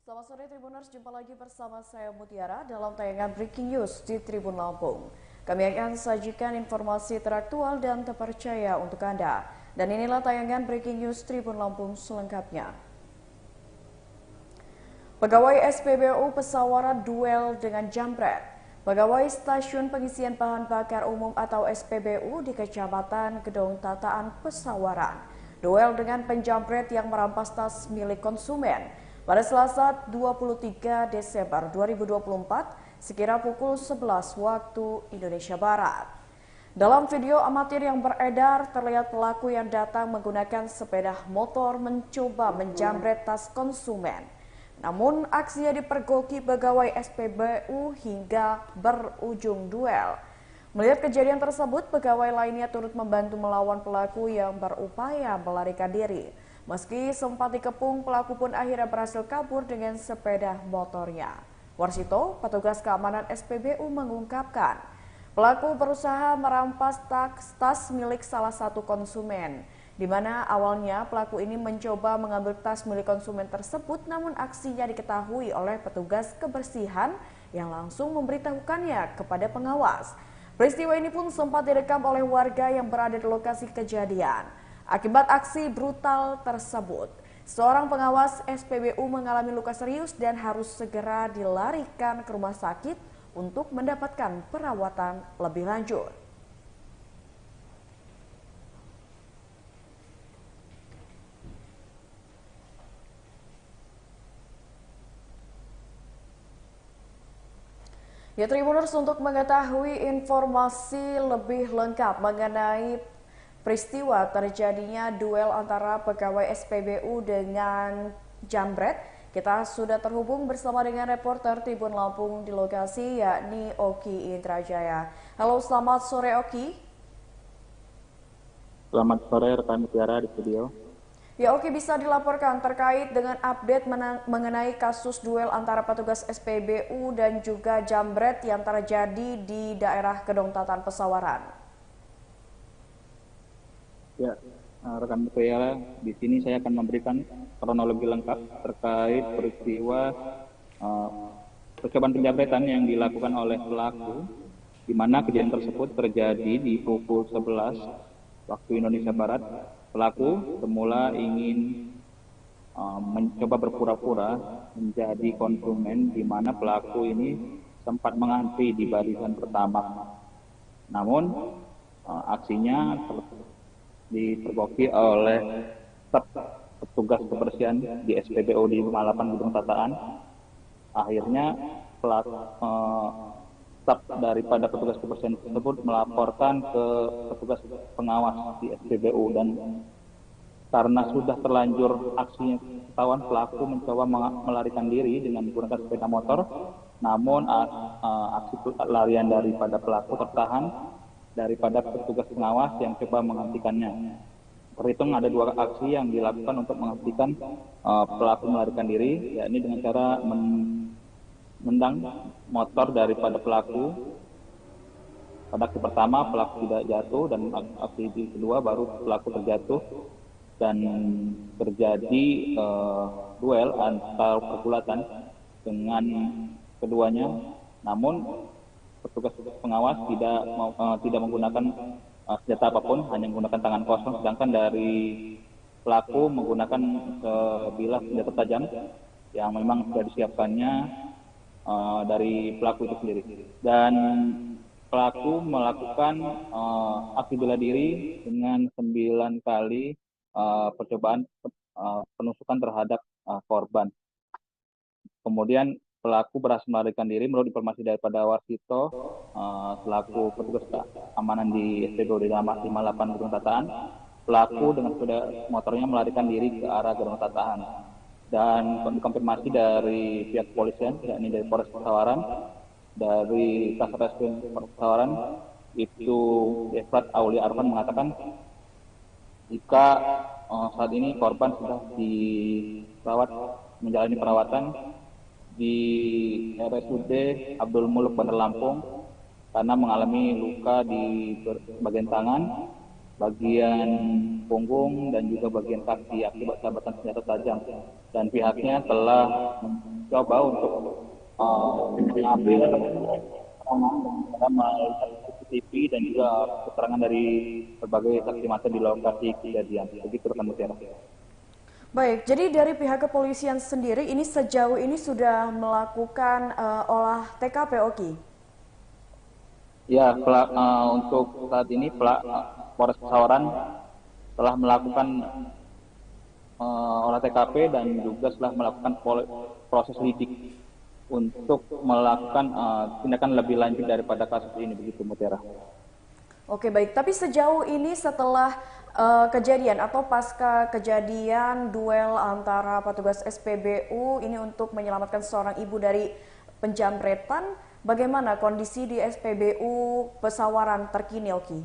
Selamat sore Tribuners, jumpa lagi bersama saya Mutiara dalam tayangan Breaking News di Tribun Lampung. Kami akan sajikan informasi teraktual dan terpercaya untuk Anda. Dan inilah tayangan Breaking News Tribun Lampung selengkapnya. Pegawai SPBU Pesawaran duel dengan jambret. Pegawai Stasiun Pengisian Bahan Bakar Umum atau SPBU di Kecamatan Gedong Tataan Pesawaran duel dengan penjambret yang merampas tas milik konsumen pada Selasa 23 Desember 2024 sekira pukul 11 waktu Indonesia Barat. Dalam video amatir yang beredar, terlihat pelaku yang datang menggunakan sepeda motor mencoba menjambret tas konsumen. Namun aksinya dipergoki pegawai SPBU hingga berujung duel. Melihat kejadian tersebut, pegawai lainnya turut membantu melawan pelaku yang berupaya melarikan diri. Meski sempat dikepung, pelaku pun akhirnya berhasil kabur dengan sepeda motornya. Warsito, petugas keamanan SPBU mengungkapkan, pelaku berusaha merampas tas milik salah satu konsumen, di mana awalnya pelaku ini mencoba mengambil tas milik konsumen tersebut, namun aksinya diketahui oleh petugas kebersihan yang langsung memberitahukannya kepada pengawas. Peristiwa ini pun sempat direkam oleh warga yang berada di lokasi kejadian. Akibat aksi brutal tersebut, seorang pengawas SPBU mengalami luka serius dan harus segera dilarikan ke rumah sakit untuk mendapatkan perawatan lebih lanjut. Ya Tribuners, untuk mengetahui informasi lebih lengkap mengenai peristiwa terjadinya duel antara pegawai SPBU dengan jambret, kita sudah terhubung bersama dengan reporter Tribun Lampung di lokasi, yakni Oki Indrajaya. Halo, selamat sore Oki. Selamat sore rekan Mutiara di studio. Ya Oki, bisa dilaporkan terkait dengan update mengenai kasus duel antara petugas SPBU dan juga jambret yang terjadi di daerah Gedong Tataan Pesawaran. Ya, rekan Mutiara, di sini saya akan memberikan kronologi lengkap terkait peristiwa percobaan penjambretan yang dilakukan oleh pelaku, di mana kejadian tersebut terjadi di pukul 11 waktu Indonesia Barat. Pelaku semula ingin mencoba berpura-pura menjadi konsumen, di mana pelaku ini sempat mengantri di barisan pertama. Namun aksinya dipergoki oleh petugas kebersihan di SPBU di 58 Gedong Tataan. Akhirnya staf daripada petugas kebersihan tersebut melaporkan ke petugas pengawas di SPBU, dan karena sudah terlanjur aksinya ketahuan, pelaku mencoba melarikan diri dengan menggunakan sepeda motor, namun aksi larian daripada pelaku tertahan daripada petugas pengawas yang coba menghentikannya. Terhitung ada dua aksi yang dilakukan untuk menghentikan pelaku melarikan diri, yakni dengan cara menendang motor daripada pelaku. Pada aksi pertama pelaku tidak jatuh, dan aksi kedua baru pelaku terjatuh dan terjadi duel antar pergulatan dengan keduanya. Namun petugas pengawas tidak menggunakan senjata apapun, hanya menggunakan tangan kosong, sedangkan dari pelaku menggunakan sebilah senjata tajam yang memang sudah disiapkannya dari pelaku itu sendiri. Dan pelaku melakukan aksi bela diri dengan 9 kali percobaan penusukan terhadap korban. Kemudian pelaku berhasil melarikan diri. Menurut informasi daripada Warsito selaku petugas keamanan di SPBU di 58 Gedong Tataan, pelaku dengan sepeda motornya melarikan diri ke arah Gedong Tataan. Dan dikonfirmasi dari pihak kepolisian, yakni dari Polres Pesawaran, dari Kasatlantas Pesawaran, itu Efrat Aulia Arfan mengatakan jika saat ini korban sudah menjalani perawatan di RSUD Abdul Muluk Bandar Lampung karena mengalami luka di bagian tangan, bagian punggung, dan juga bagian kaki akibat sabatan senjata tajam. Dan pihaknya telah mencoba untuk mengambil keterangan melalui CCTV dan juga keterangan dari berbagai saksi mata di lokasi kejadian. Begitu rekan Mutiara. Baik, jadi dari pihak kepolisian sendiri ini sejauh ini sudah melakukan olah TKP, Oki? Ya, untuk saat ini Polres Pesawaran telah melakukan olah TKP dan juga telah melakukan proses lidik untuk melakukan tindakan lebih lanjut daripada kasus ini, begitu Mutiara. Oke, baik. Tapi sejauh ini setelah kejadian atau pasca kejadian duel antara petugas SPBU ini untuk menyelamatkan seorang ibu dari penjamretan, bagaimana kondisi di SPBU Pesawaran terkini, Oki?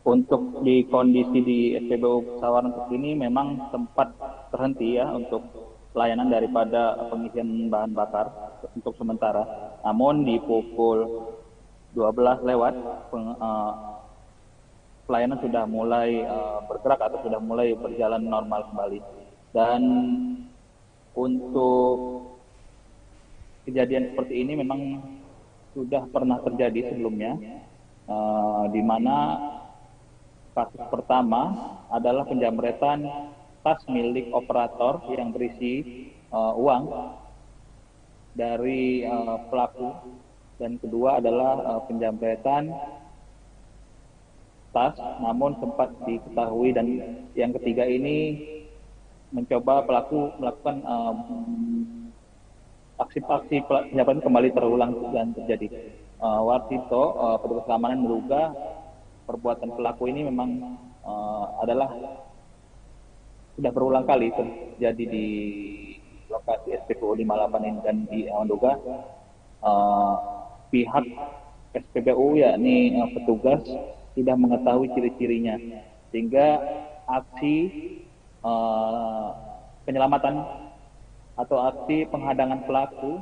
Untuk di kondisi di SPBU Pesawaran terkini memang sempat terhenti ya untuk pelayanan daripada pengisian bahan bakar untuk sementara. Namun di pukul 12 lewat pelayanan sudah mulai bergerak atau sudah mulai berjalan normal kembali. Dan untuk kejadian seperti ini memang sudah pernah terjadi sebelumnya, di mana kasus pertama adalah penjamretan tas milik operator yang berisi uang dari pelaku, dan kedua adalah penjamretan tas, namun sempat diketahui, dan yang ketiga ini mencoba pelaku melakukan aksi-aksi penjamretan kembali terulang dan terjadi. Warsito, petugas keamanan menduga perbuatan pelaku ini memang adalah sudah berulang kali terjadi di lokasi SPBU 58 ini, dan menduga pihak SPBU yakni petugas tidak mengetahui ciri-cirinya, sehingga aksi penyelamatan atau aksi penghadangan pelaku,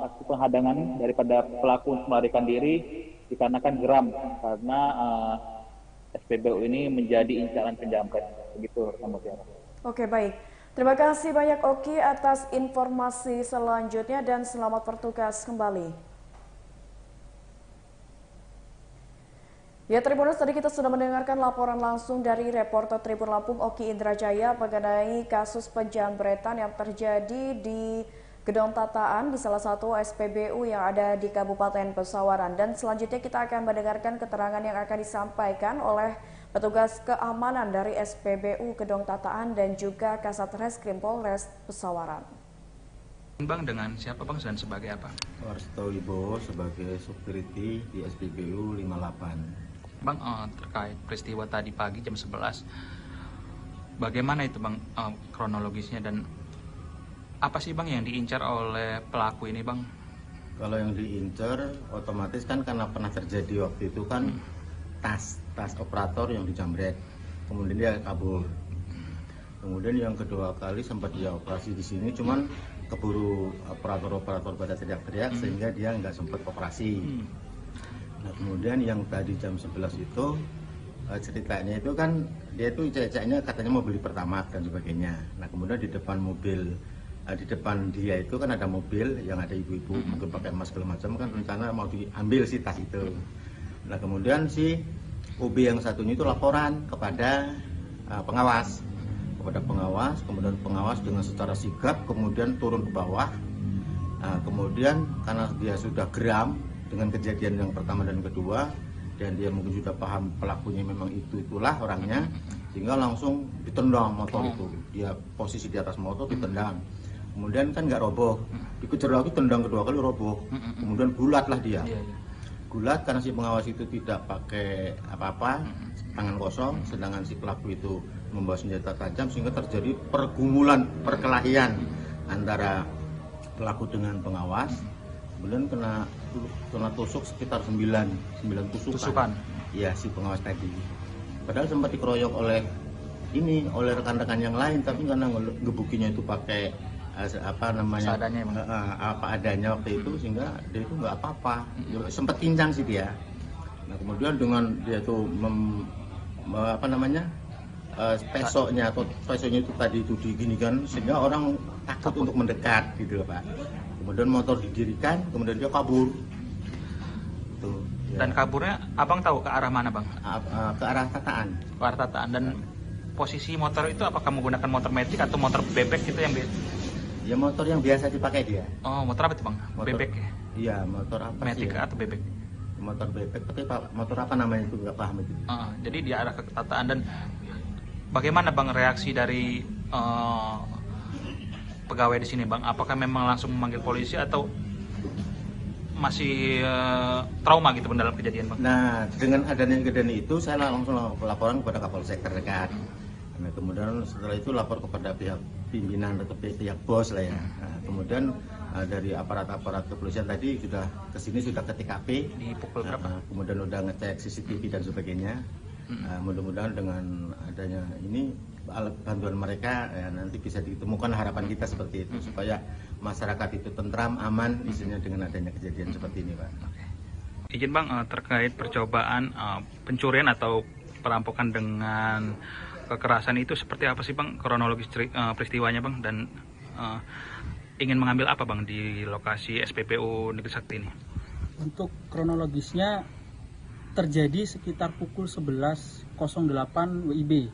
aksi penghadangan daripada pelaku untuk melarikan diri dikarenakan geram karena SPBU ini menjadi incaran penjamret. Begitu, rekan Mutiara. Oke, baik. Terima kasih banyak Oki atas informasi selanjutnya dan selamat bertugas kembali. Ya, Tribuners, tadi kita sudah mendengarkan laporan langsung dari reporter Tribun Lampung Oki Indrajaya mengenai kasus penjamretan yang terjadi di Gedung Tataan di salah satu SPBU yang ada di Kabupaten Pesawaran. Dan selanjutnya kita akan mendengarkan keterangan yang akan disampaikan oleh petugas keamanan dari SPBU Gedung Tataan dan juga Kasat Reskrim Polres Pesawaran. Bang, dengan siapa Bang dan sebagai apa? Warsito Wibowo sebagai security di SPBU 58. Bang, terkait peristiwa tadi pagi jam 11, bagaimana itu Bang kronologisnya, dan apa sih Bang yang diincar oleh pelaku ini Bang? Kalau yang diincar otomatis kan karena pernah terjadi waktu itu kan tas operator yang dijamret, kemudian dia kabur. Kemudian yang kedua kali sempat dia operasi di sini, cuman keburu operator pada teriak-teriak sehingga dia nggak sempat operasi. Nah, kemudian yang tadi jam 11 itu ceritanya itu kan dia itu ceceknya katanya mau beli Pertamax dan sebagainya. Nah, kemudian di depan mobil, di depan dia itu kan ada mobil yang ada ibu-ibu mungkin pakai emas segala macam, kan rencana mau diambil si tas itu. Nah, kemudian si OB yang satunya itu laporan kepada pengawas, kemudian pengawas dengan secara sigap kemudian turun ke bawah. Nah, kemudian karena dia sudah geram dengan kejadian yang pertama dan kedua, dan dia mungkin sudah paham pelakunya memang itulah orangnya, sehingga langsung ditendang motor itu. Dia posisi di atas motor ditendang, kemudian kan nggak roboh, dikejar lagi, tendang kedua kali roboh, kemudian gulat lah dia. Gulat karena si pengawas itu tidak pakai apa-apa, tangan kosong, sedangkan si pelaku itu membawa senjata tajam, sehingga terjadi pergumulan, perkelahian antara pelaku dengan pengawas. Kemudian kena tusuk sekitar 9 tusukan. Ya, si pengawas tadi. Padahal sempat dikeroyok oleh rekan-rekan yang lain, tapi karena ngebukinya itu pakai apa adanya waktu itu, sehingga dia itu nggak apa-apa. Sempat pincang sih dia. Nah, kemudian dengan dia tuh pesoknya atau pesoknya itu tadi itu diginikan sehingga orang takut untuk mendekat gitu Pak. Kemudian motor didirikan, kemudian dia kabur. Tuh, ya. Dan kaburnya abang tahu ke arah mana bang? Ke arah Tataan. Ke arah Tataan. Dan posisi motor itu apakah menggunakan motor metik atau motor bebek gitu yang Ya motor yang biasa dipakai dia. Oh, motor apa itu bang? Motor, bebek ya? Iya, motor apa metik sih ya? Atau bebek? Motor bebek, tapi motor apa namanya itu nggak paham itu. Jadi di arah ke Tataan. Dan bagaimana bang reaksi dari pegawai di sini bang? Apakah memang langsung memanggil polisi atau masih trauma gitu dalam kejadian bang? Nah, dengan adanya kejadian itu saya langsung laporan kepada Kapolsek terdekat. Nah, kemudian setelah itu lapor kepada pihak pimpinan atau pihak bos lah ya. Nah, kemudian dari aparat-aparat kepolisian tadi sudah kesini, sudah ke TKP. Di pukul berapa? Kemudian udah ngecek CCTV dan sebagainya. Mudah-mudahan dengan adanya ini alat bantuan mereka ya, nanti bisa ditemukan, harapan kita seperti itu supaya masyarakat itu tentram, aman isinya dengan adanya kejadian seperti ini Pak. Izin bang, terkait percobaan pencurian atau perampokan dengan kekerasan itu seperti apa sih bang kronologis peristiwanya bang, dan ingin mengambil apa bang di lokasi SPBU Negeri Sakti ini? Untuk kronologisnya terjadi sekitar pukul 11.08 WIB.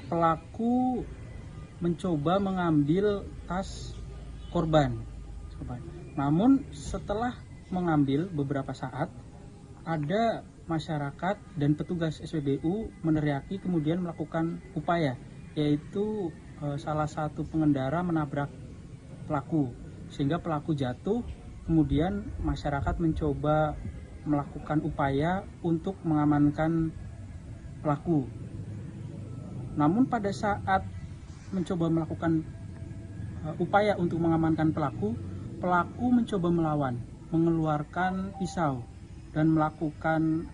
Pelaku mencoba mengambil tas korban. Namun setelah mengambil beberapa saat, ada masyarakat dan petugas SPBU meneriaki kemudian melakukan upaya, yaitu salah satu pengendara menabrak pelaku sehingga pelaku jatuh. Kemudian masyarakat mencoba melakukan upaya untuk mengamankan pelaku. Namun pada saat mencoba melakukan upaya untuk mengamankan pelaku mencoba melawan, mengeluarkan pisau dan melakukan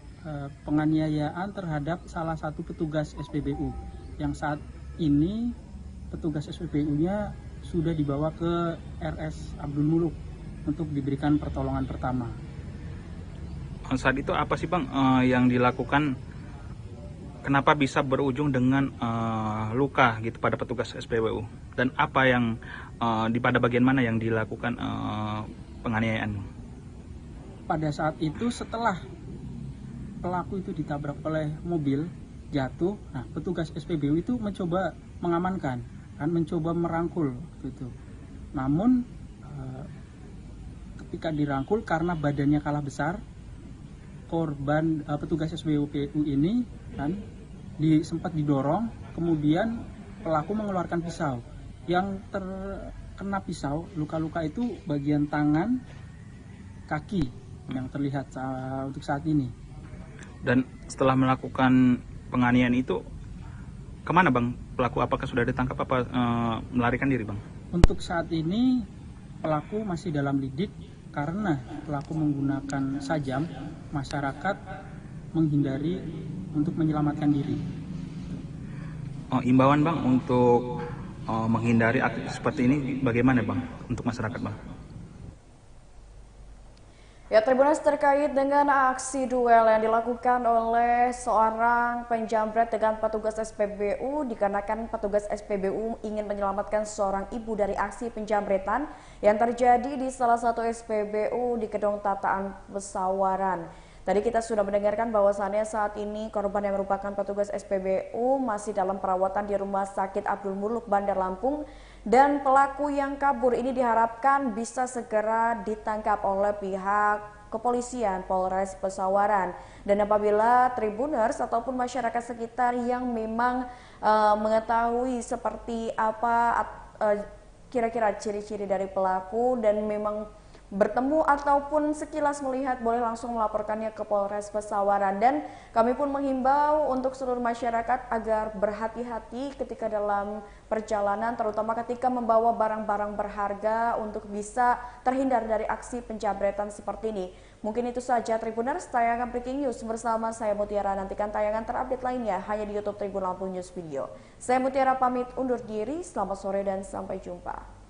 penganiayaan terhadap salah satu petugas SPBU yang saat ini petugas SPBU-nya sudah dibawa ke RS Abdul Muluk untuk diberikan pertolongan pertama. Saat itu apa sih bang yang dilakukan, kenapa bisa berujung dengan luka gitu pada petugas SPBU, dan apa yang pada bagian mana yang dilakukan penganiayaan? Pada saat itu setelah pelaku itu ditabrak oleh mobil jatuh, nah petugas SPBU itu mencoba mengamankan, mencoba merangkul gitu. Namun ketika dirangkul karena badannya kalah besar, korban petugas SPBU ini sempat didorong, kemudian pelaku mengeluarkan pisau. Yang terkena pisau, luka-luka itu bagian tangan, kaki yang terlihat untuk saat ini. Dan setelah melakukan penganiayaan itu, kemana bang pelaku? Apakah sudah ditangkap apa melarikan diri bang? Untuk saat ini pelaku masih dalam lidik karena pelaku menggunakan sajam. Masyarakat menghindari untuk menyelamatkan diri. Imbauan bang untuk menghindari aktivitas seperti ini bagaimana bang untuk masyarakat bang? Ya, Tribuners, terkait dengan aksi duel yang dilakukan oleh seorang penjamret dengan petugas SPBU, dikarenakan petugas SPBU ingin menyelamatkan seorang ibu dari aksi penjamretan yang terjadi di salah satu SPBU di Gedung Tataan Pesawaran. Tadi kita sudah mendengarkan bahwasannya saat ini korban yang merupakan petugas SPBU masih dalam perawatan di Rumah Sakit Abdul Muluk, Bandar Lampung, dan pelaku yang kabur ini diharapkan bisa segera ditangkap oleh pihak kepolisian Polres Pesawaran. Dan apabila Tribuners ataupun masyarakat sekitar yang memang mengetahui seperti apa kira-kira ciri-ciri dari pelaku dan memang bertemu ataupun sekilas melihat, boleh langsung melaporkannya ke Polres Pesawaran. Dan kami pun menghimbau untuk seluruh masyarakat agar berhati-hati ketika dalam perjalanan, terutama ketika membawa barang-barang berharga untuk bisa terhindar dari aksi penjamretan seperti ini. Mungkin itu saja Tribuners, tayangan Breaking News bersama saya Mutiara. Nantikan tayangan terupdate lainnya hanya di YouTube Tribun Lampung News Video. Saya Mutiara pamit undur diri, selamat sore dan sampai jumpa.